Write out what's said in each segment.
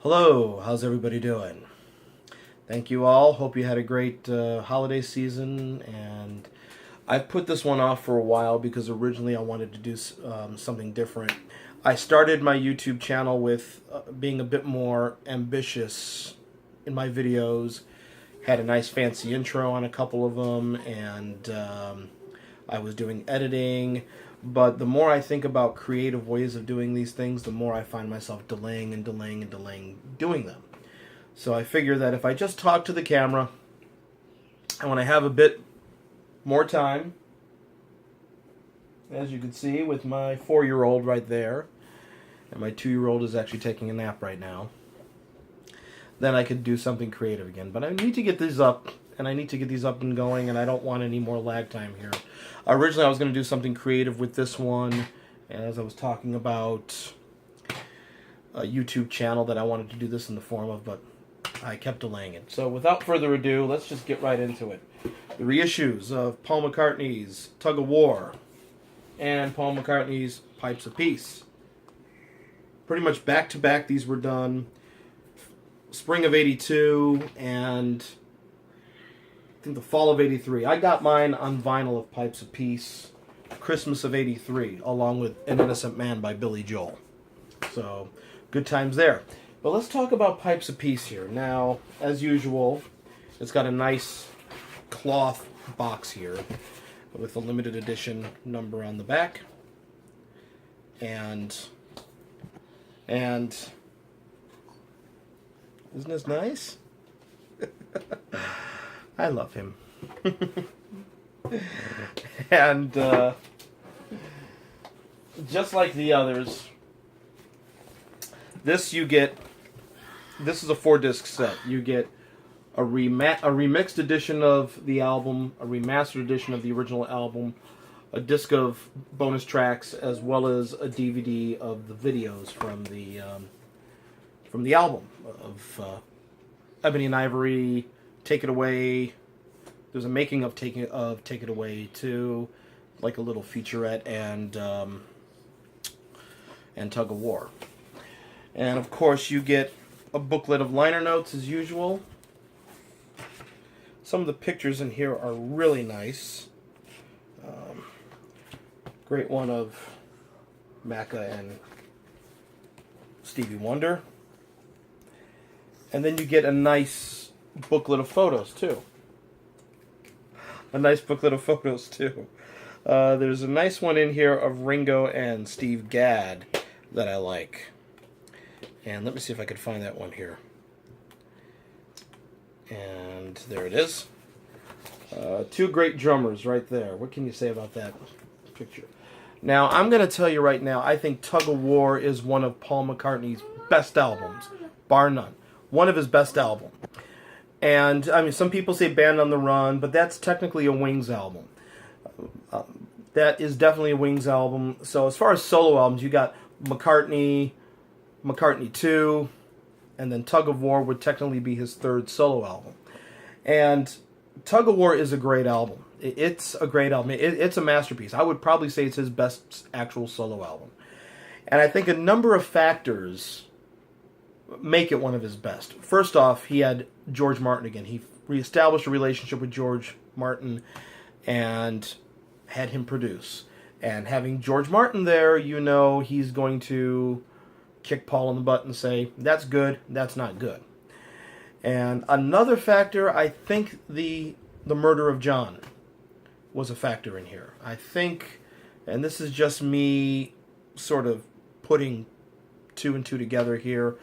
Hello, how's everybody doing? Thank you all. Hope you had a great holiday season. And I've put this one off for a while because originally I wanted to do something different. I started my YouTube channel with being a bit more ambitious in my videos. Had a nice fancy intro on a couple of them, and I was doing editing. But the more I think about creative ways of doing these things, the more I find myself delaying and delaying and delaying doing them. So I figure that if I just talk to the camera, and when I have a bit more time, as you can see with my 4-year-old right there, and my 2-year-old is actually taking a nap right now, then I could do something creative again. But I need to get these up, and I need to get these up and going, and I don't want any more lag time here. Originally, I was going to do something creative with this one, as I was talking about a YouTube channel that I wanted to do this in the form of, but I kept delaying it. So without further ado, let's just get right into it. The reissues of Paul McCartney's Tug of War and Paul McCartney's Pipes of Peace. Pretty much back to back, these were done spring of '82 and I think the fall of '83. I got mine on vinyl of Pipes of Peace, Christmas of '83, along with An Innocent Man by Billy Joel. So, good times there. But let's talk about Pipes of Peace here. Now, as usual, it's got a nice cloth box here with a limited edition number on the back. And isn't this nice? I love him. And just like the others, this is a 4-disc set. You get a remixed edition of the album, a remastered edition of the original album, a disc of bonus tracks, as well as a DVD of the videos from the album of Ebony and Ivory, Take It Away. There's a making of Take It Away too, like a little featurette, and Tug of War. And of course you get a booklet of liner notes as usual. Some of the pictures in here are really nice. Great one of Macca and Stevie Wonder. And then you get a nice booklet of photos too. There's a nice one in here of Ringo and Steve Gadd that I like. And let me see if I could find that one here. And there it is. Two great drummers right there. What can you say about that picture? Now, I'm going to tell you right now, I think Tug of War is one of Paul McCartney's best albums, bar none. One of his best albums. And, I mean, some people say Band on the Run, but that's technically a Wings album. That is definitely a Wings album. So as far as solo albums, you got McCartney 2, and then Tug of War would technically be his third solo album. And Tug of War is a great album. It's a great album. It's a masterpiece. I would probably say it's his best actual solo album. And I think a number of factors make it one of his best. First off, he had George Martin again. He reestablished a relationship with George Martin and had him produce. And having George Martin there, you know he's going to kick Paul in the butt and say, that's good, that's not good. And another factor, I think the murder of John was a factor in here. I think, and this is just me sort of putting 2 and 2 together here,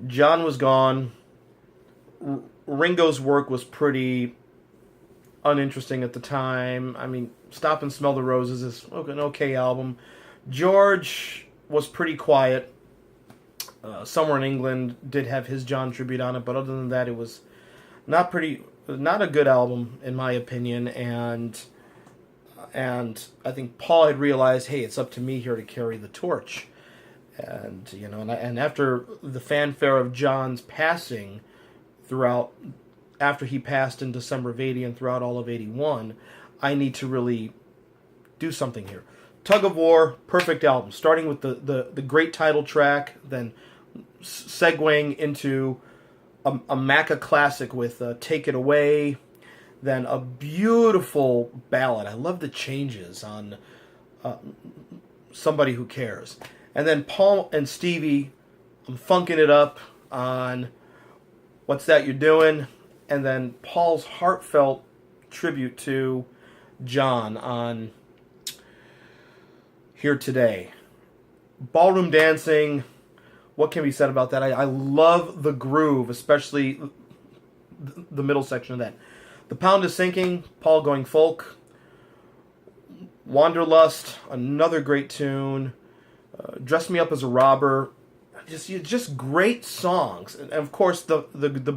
John was gone. Ringo's work was pretty uninteresting at the time. I mean, Stop and Smell the Roses is an okay album. George was pretty quiet. Somewhere in England did have his John tribute on it, but other than that, it was not a good album in my opinion. And I think Paul had realized, hey, it's up to me here to carry the torch. And you know, and after the fanfare of John's passing, after he passed in December of '80 and throughout all of '81, I need to really do something here. Tug of War, perfect album. Starting with the great title track, then segueing into a Macca classic with Take It Away, then a beautiful ballad. I love the changes on Somebody Who Cares. And then Paul and Stevie, I'm funking it up on What's That You're Doing? And then Paul's heartfelt tribute to John on Here Today. Ballroom dancing, what can be said about that? I love the groove, especially the middle section of that. The Pound is Sinking, Paul going folk. Wanderlust, another great tune. Dress Me Up as a Robber. Just great songs. And of course, the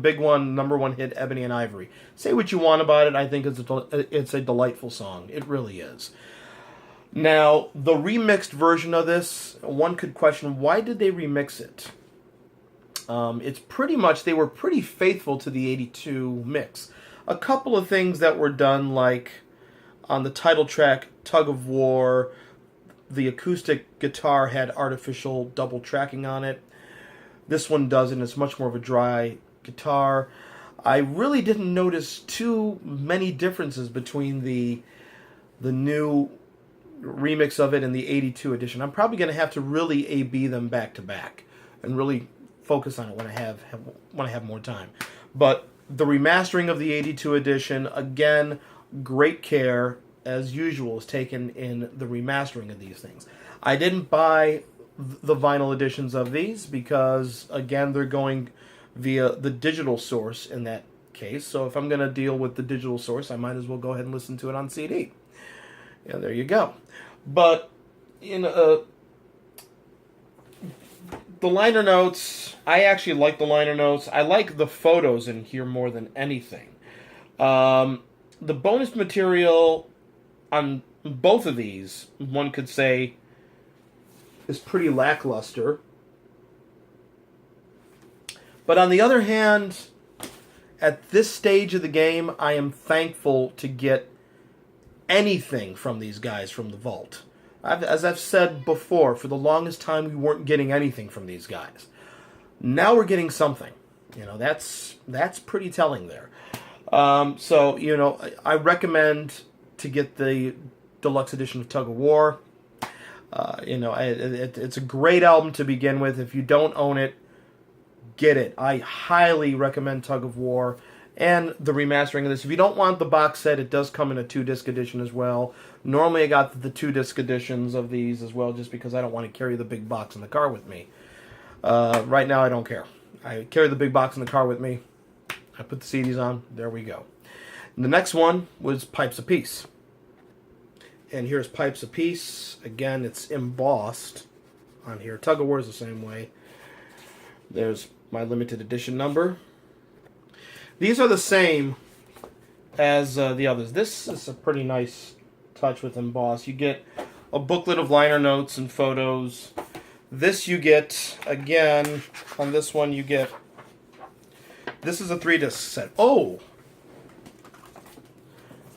big one, number one hit, Ebony and Ivory. Say what you want about it, I think it's a delightful song. It really is. Now, the remixed version of this, one could question, why did they remix it? It's pretty much, they were pretty faithful to the 82 mix. A couple of things that were done, like on the title track, Tug of War, the acoustic guitar had artificial double tracking on it. This one doesn't. It's much more of a dry guitar. I really didn't notice too many differences between the new remix of it and the 82 edition. I'm probably going to have to really A-B them back to back and really focus on it when I have more time. But the remastering of the 82 edition, again, great care, as usual, is taken in the remastering of these things. I didn't buy the vinyl editions of these because, again, they're going via the digital source in that case. So if I'm going to deal with the digital source, I might as well go ahead and listen to it on CD. Yeah, there you go. But in the liner notes, I actually like the liner notes. I like the photos in here more than anything. The bonus material on both of these, one could say, is pretty lackluster. But on the other hand, at this stage of the game, I am thankful to get anything from these guys from the vault. As I've said before, for the longest time we weren't getting anything from these guys. Now we're getting something. That's pretty telling there. So I recommend to get the deluxe edition of Tug of War. It's a great album to begin with. If you don't own it, get it. I highly recommend Tug of War and the remastering of this. If you don't want the box set, it does come in a 2-disc edition as well. Normally I got the 2-disc editions of these as well just because I don't want to carry the big box in the car with me. Right now I don't care. I carry the big box in the car with me. I put the CDs on. There we go. And the next one was Pipes of Peace. And here's Pipes of Peace. Again, it's embossed on here. Tug of War is the same way. There's my limited edition number. These are the same as the others. This is a pretty nice touch with emboss. You get a booklet of liner notes and photos. This you get, again, on this one you get, this is a 3-disc set. Oh!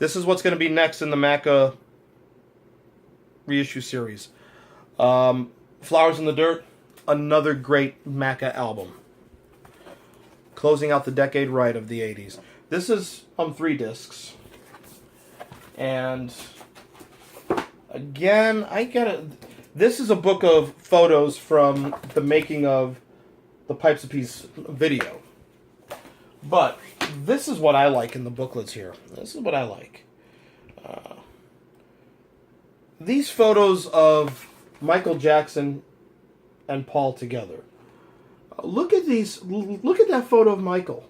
This is what's going to be next in the Macca reissue series. Flowers in the Dirt, another great Macca album. Closing out the decade right of the 80s. This is on 3 discs. And again, this is a book of photos from the making of the Pipes of Peace video. But this is what I like in the booklets here. This is what I like. These photos of Michael Jackson and Paul together. Look at these. Look at that photo of Michael.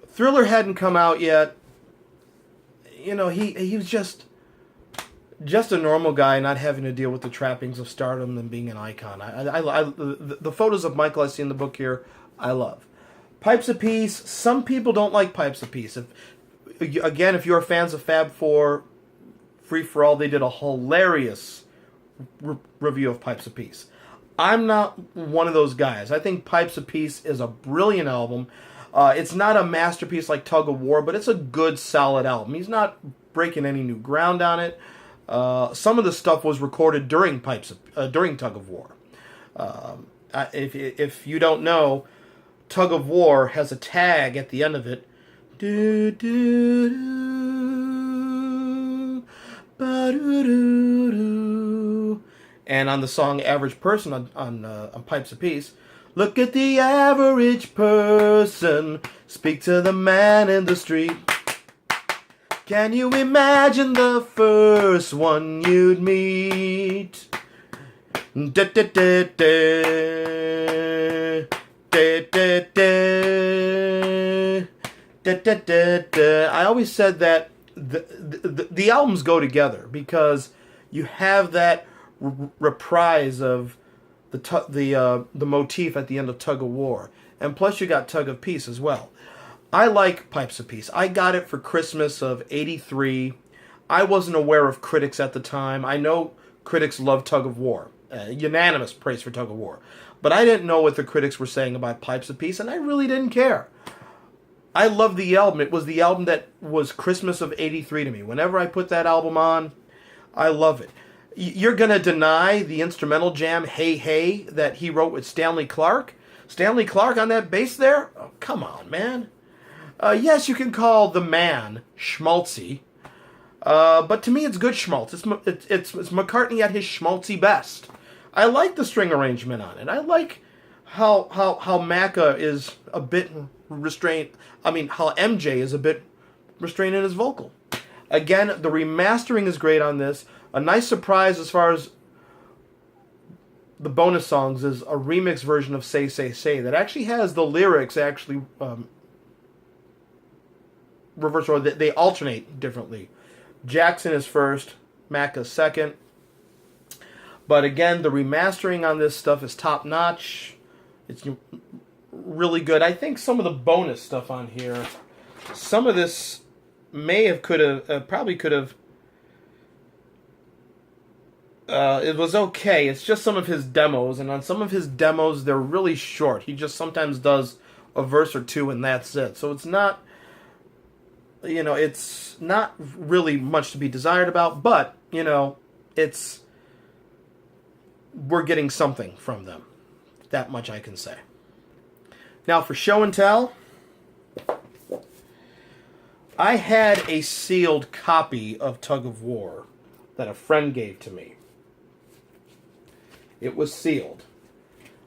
Thriller hadn't come out yet. He was just a normal guy, not having to deal with the trappings of stardom and being an icon. The photos of Michael I see in the book here, I love. Pipes of Peace. Some people don't like Pipes of Peace. If you're fans of Fab Four, Free for All, they did a hilarious review of Pipes of Peace. I'm not one of those guys. I think Pipes of Peace is a brilliant album. It's not a masterpiece like Tug of War, but it's a good, solid album. He's not breaking any new ground on it. Some of the stuff was recorded during during Tug of War. If you don't know, Tug of War has a tag at the end of it. Do, do, do, ba, do, do, do. And on the song Average Person on Pipes of Peace, look at the average person, speak to the man in the street. Can you imagine the first one you'd meet? Da, da, da, da. Da, da, da. Da, da, da, da. I always said that the albums go together because you have that reprise of the motif at the end of Tug of War, and plus you got Tug of Peace as well. I like Pipes of Peace. I got it for Christmas of '83. I wasn't aware of critics at the time. I know critics love Tug of War. Unanimous praise for Tug of War. But I didn't know what the critics were saying about Pipes of Peace, and I really didn't care. I loved the album. It was the album that was Christmas of '83 to me. Whenever I put that album on, I love it. You're going to deny the instrumental jam, Hey Hey, that he wrote with Stanley Clarke? Stanley Clarke on that bass there? Oh, come on, man. Yes, you can call the man schmaltzy, but to me it's good schmaltz. It's McCartney at his schmaltzy best. I like the string arrangement on it. I like how Macca is a bit restrained. I mean, how MJ is a bit restrained in his vocal. Again, the remastering is great on this. A nice surprise as far as the bonus songs is a remix version of Say, Say, Say that actually has the lyrics actually reverse, or they alternate differently. Jackson is first, Macca second. But again, the remastering on this stuff is top notch. It's really good. I think some of the bonus stuff on here, some of this probably could have. It was okay. It's just some of his demos, and on some of his demos, they're really short. He just sometimes does a verse or two, and that's it. So it's not, it's not really much to be desired about, but, we're getting something from them. That much I can say. Now, for show and tell, I had a sealed copy of Tug of War that a friend gave to me. It was sealed.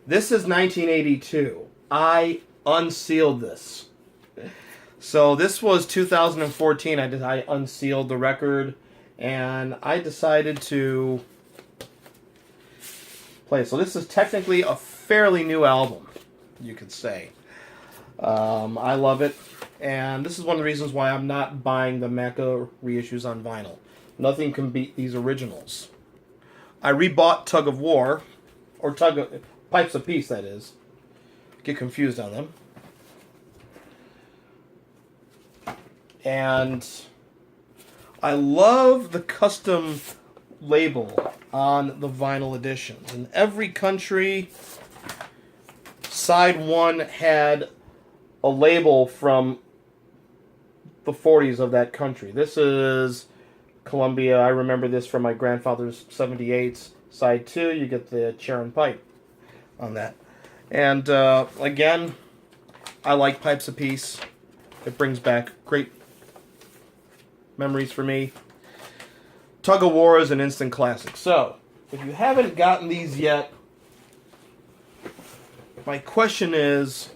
This is 1982. I unsealed this. So this was 2014. I unsealed the record, and I decided to play. So this is technically a fairly new album, you could say. I love it, and this is one of the reasons why I'm not buying the Macca reissues on vinyl. Nothing can beat these originals. I rebought Tug of War, or Pipes of Peace, that is. Get confused on them. And I love the custom label on the vinyl editions. In every country, side one had a label from the 40s of that country. This is Colombia. I remember this from my grandfather's 78s. Side 2, you get the chair and pipe on that. And again, I like Pipes of Peace. It brings back great memories for me. Tug of War is an instant classic. So, if you haven't gotten these yet, my question is,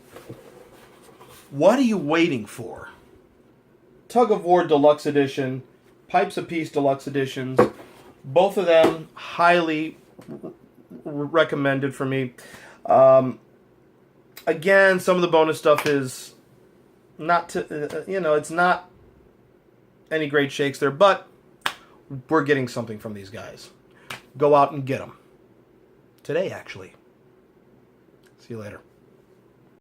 what are you waiting for? Tug of War Deluxe Edition, Pipes of Peace Deluxe Editions, both of them highly recommended for me. Again, some of the bonus stuff is not, it's not any great shakes there, but we're getting something from these guys. Go out and get them. Today, actually. See you later.